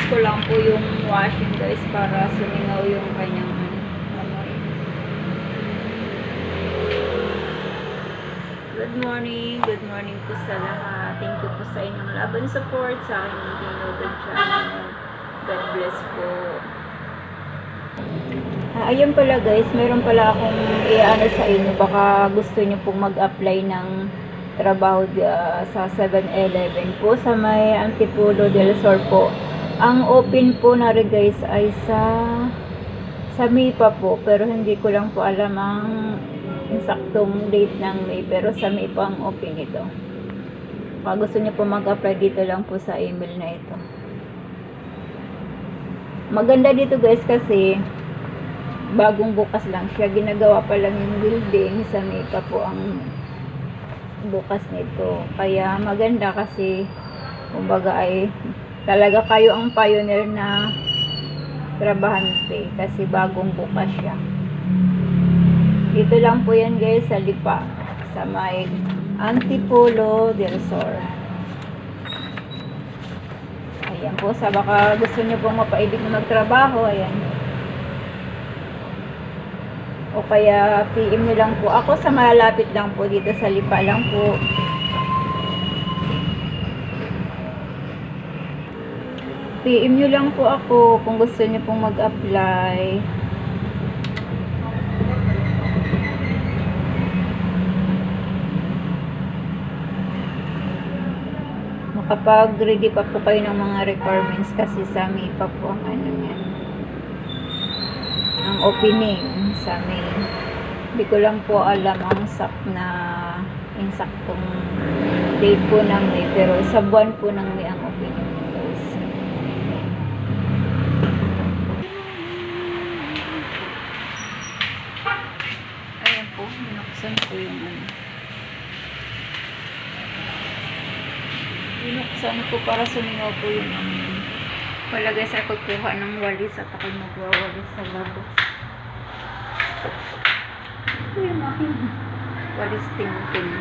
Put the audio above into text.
ko lang po yung washing guys para sumingaw yung kanyang amoy. Good morning po sa lahat. Thank you po sa inyong laban support sa aking Tinobag channel. God bless po. Ayun pala guys, meron pala akong i-ano sa inyo. Baka gusto nyo pong mag-apply ng trabaho sa 7-Eleven po sa may Antipolo del Sur po. Ang open po na rin guys ay sa May pa po, pero hindi ko lang po alam ang saktong date ng May, pero sa May pa ang open ito. Kung gusto niyo po mag-apply, dito lang po sa email na ito. Maganda dito guys kasi bagong bukas lang siya, ginagawa pa lang yung building, sa May pa po ang bukas nito. Kaya maganda kasi kumbaga ay talaga kayo ang pioneer na trabahante kasi bagong bukas siya. Dito lang po yan guys sa Lipa, sa may Antipolo del Sur. Ayan po, sa baka gusto nyo pong mapaibig na magtrabaho, ayan. O kaya PM nyo lang po. Ako sa malapit lang po dito sa Lipa lang po. PM nyo lang po ako kung gusto nyo pong mag-apply. Makapag-ready pa po kayo ng mga requirements kasi sa May pa po ang ano yan. Ang opening sa May. Hindi ko lang po alam ang insaktong date po ng May, pero sa buwan po ng May ang opening. Ayan po, binuksan ko yung ano. Binuksan ko para sumingaw po yung wala guys, ako kuha ng walis at ako magwawalis sa labas. Ito yung aking walis tingting.